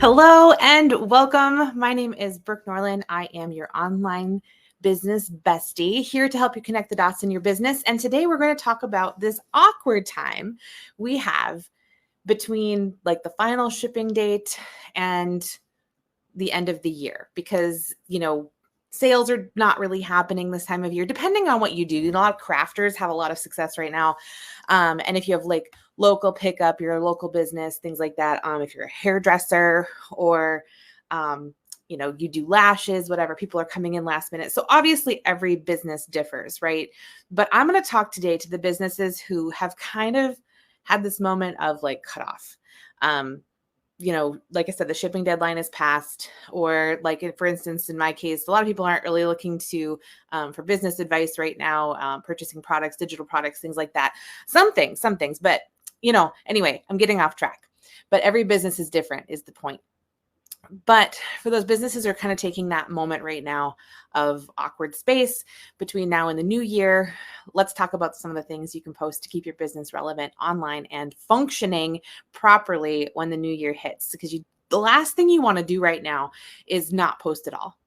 Hello and welcome. My name is Brooke Norland. I am your online business bestie here to help you connect the dots in your business. And today we're going to talk about this awkward time we have between like the final shipping date and the end of the year because, sales are not really happening this time of year, depending on what you do. A lot of crafters have a lot of success right now. And if you have like local pickup, your local business, things like that. If you're a hairdresser or, you do lashes, whatever, people are coming in last minute. So obviously every business differs, right? But I'm going to talk today to the businesses who have kind of had this moment of like cutoff. Like I said, the shipping deadline is passed, or like, for instance, in my case, a lot of people aren't really looking to, for business advice right now, purchasing products, digital products, things like that. Some things, but anyway, I'm getting off track, but every business is different is the point. But for those businesses who are kind of taking that moment right now of awkward space between now and the new year, let's talk about some of the things you can post to keep your business relevant online and functioning properly when the new year hits. Because the last thing you want to do right now is not post at all.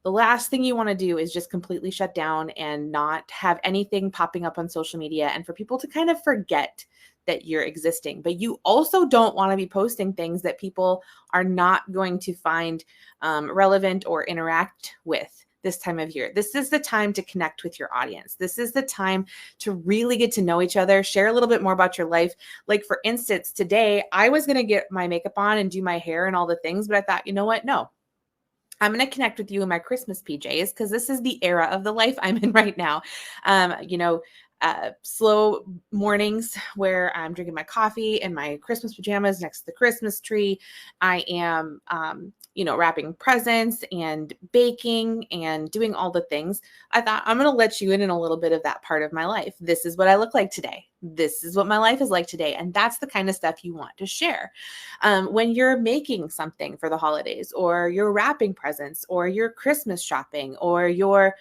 The last thing you want to do is just completely shut down and not have anything popping up on social media and for people to kind of forget that you're existing. But you also don't want to be posting things that people are not going to find relevant or interact with this time of year. This is the time to connect with your audience. This is the time to really get to know each other, share a little bit more about your life. Like for instance, today I was going to get my makeup on and do my hair and all the things, but I thought, you know what? No, I'm going to connect with you in my Christmas PJs because this is the era of the life I'm in right now. Slow mornings where I'm drinking my coffee in my Christmas pajamas next to the Christmas tree. I am, wrapping presents and baking and doing all the things. I thought I'm going to let you in a little bit of that part of my life. This is what I look like today. This is what my life is like today. And that's the kind of stuff you want to share. When you're making something for the holidays, or you're wrapping presents, or you're Christmas shopping, or you're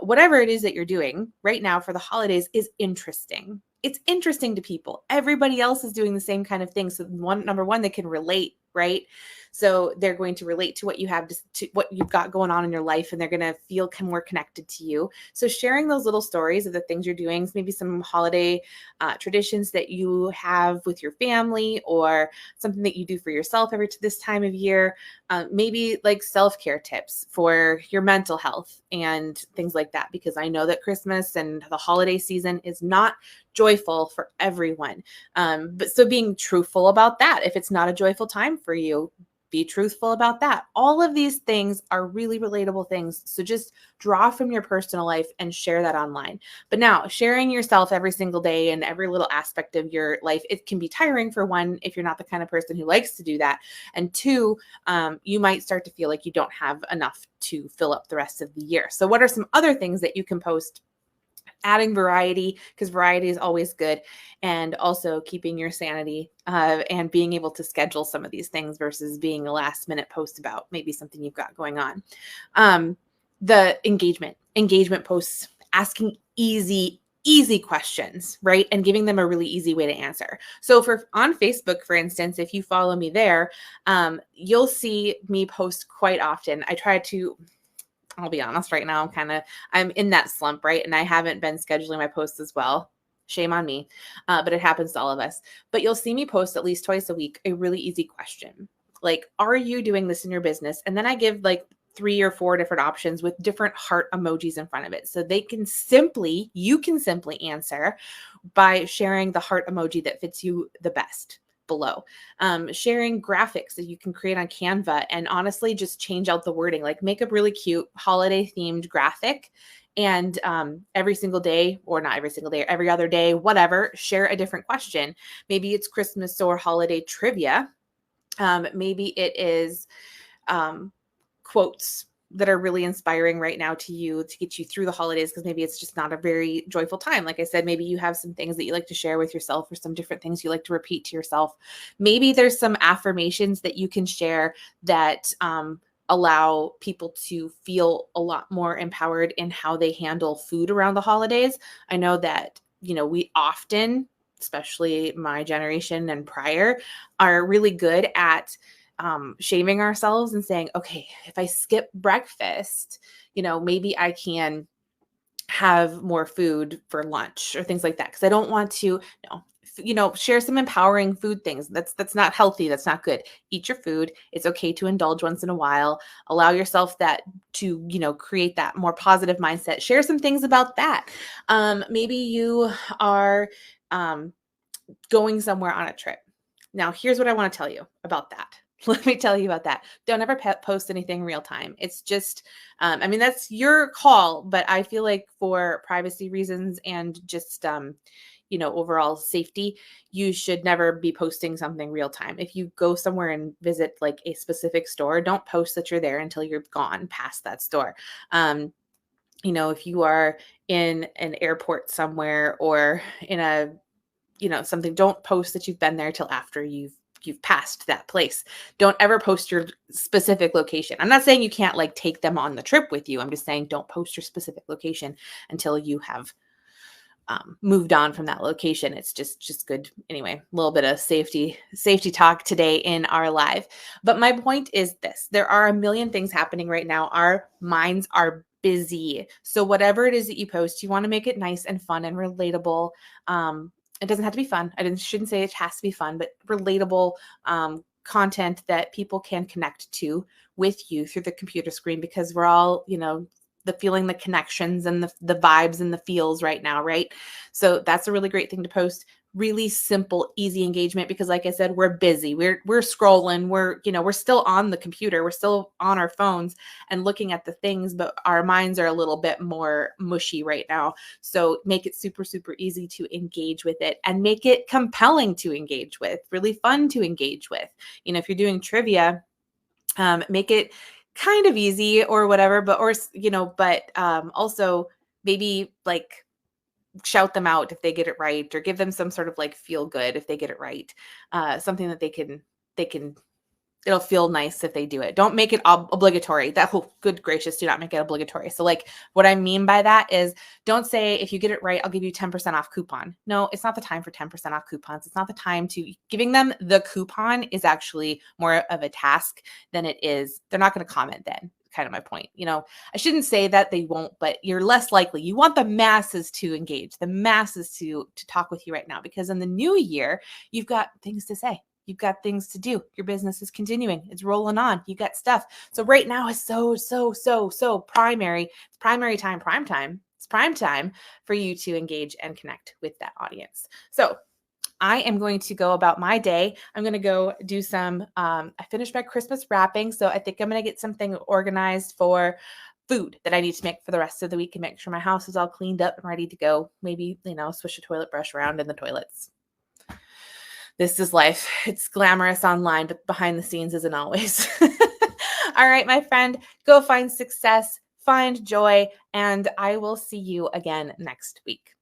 whatever it is that you're doing right now for the holidays is interesting. It's interesting to people. Everybody else is doing the same kind of thing. So number one, they can relate, right? So they're going to relate to what you have, to what you've got going on in your life, and they're going to feel more connected to you. So sharing those little stories of the things you're doing, maybe some holiday traditions that you have with your family, or something that you do for yourself every this time of year, maybe like self-care tips for your mental health and things like that, because I know that Christmas and the holiday season is not joyful for everyone. But so being truthful about that, if it's not a joyful time for you, be truthful about that. All of these things are really relatable things. So just draw from your personal life and share that online. But now sharing yourself every single day and every little aspect of your life, it can be tiring for one, if you're not the kind of person who likes to do that. And two, you might start to feel like you don't have enough to fill up the rest of the year. So what are some other things that you can post? Adding variety, because variety is always good, and also keeping your sanity and being able to schedule some of these things versus being a last minute post about maybe something you've got going on. The engagement posts, asking easy questions, right? And giving them a really easy way to answer. So on Facebook, for instance, if you follow me there, you'll see me post quite often. I'll be honest right now, I'm in that slump, right? And I haven't been scheduling my posts as well. Shame on me. But it happens to all of us. But you'll see me post at least twice a week, a really easy question. Like, are you doing this in your business? And then I give like 3 or 4 different options with different heart emojis in front of it. So you can simply answer by sharing the heart emoji that fits you the best below. Sharing graphics that you can create on Canva, and honestly just change out the wording, like make a really cute holiday themed graphic, and every single day, or not every single day, or every other day, whatever, share a different question. Maybe it's Christmas or holiday trivia. Maybe it is quotes that are really inspiring right now to you to get you through the holidays, because maybe it's just not a very joyful time. Like I said, maybe you have some things that you like to share with yourself, or some different things you like to repeat to yourself. Maybe there's some affirmations that you can share that allow people to feel a lot more empowered in how they handle food around the holidays. I know that, we often, especially my generation and prior, are really good at shaming ourselves and saying, okay, if I skip breakfast, maybe I can have more food for lunch or things like that. Cause I don't want to, no, share some empowering food things. That's not healthy. That's not good. Eat your food. It's okay to indulge once in a while. Allow yourself that to, create that more positive mindset. Share some things about that. Maybe you are, going somewhere on a trip. Now, here's what I want to tell you about that. Let me tell you about that. Don't ever post anything real time. It's just, that's your call, but I feel like for privacy reasons and just, overall safety, you should never be posting something real time. If you go somewhere and visit like a specific store, don't post that you're there until you're gone past that store. If you are in an airport somewhere or in a something, don't post that you've been there till after you've passed that place. Don't ever post your specific location. I'm not saying you can't like take them on the trip with you. I'm just saying don't post your specific location until you have moved on from that location. It's just good. Anyway, a little bit of safety talk today in our live. But my point is this: there are a million things happening right now. Our minds are busy. So whatever it is that you post, you want to make it nice and fun and relatable. It doesn't have to be fun. Shouldn't say it has to be fun, but relatable content that people can connect to with you through the computer screen, because we're all, the feeling, the connections and the vibes and the feels right now, right? So that's a really great thing to post. Really simple, easy engagement, because like I said, we're busy. We're scrolling. We're still on the computer. We're still on our phones and looking at the things, but our minds are a little bit more mushy right now. So make it super, super easy to engage with it and make it compelling to engage with, really fun to engage with. If you're doing trivia, make it kind of easy or whatever, but also maybe like shout them out if they get it right, or give them some sort of like feel good if they get it right. Something that they can it'll feel nice if they do it. Don't make it obligatory. Good gracious, do not make it obligatory. So like what I mean by that is, don't say, if you get it right, I'll give you 10% off coupon. No, it's not the time for 10% off coupons. It's not the time to giving them the coupon is actually more of a task than it is. They're not going to comment then. Kind of my point. I shouldn't say that they won't, but you're less likely. You want the masses to engage, the masses to talk with you right now, because in the new year, you've got things to say. You've got things to do. Your business is continuing. It's rolling on. You got stuff. So right now is so primary. It's primary time, prime time. It's prime time for you to engage and connect with that audience. So I am going to go about my day. I'm going to go do some, I finished my Christmas wrapping. So I think I'm going to get something organized for food that I need to make for the rest of the week and make sure my house is all cleaned up and ready to go. Maybe, swish a toilet brush around in the toilets. This is life. It's glamorous online, but behind the scenes isn't always. All right, my friend, go find success, find joy, and I will see you again next week.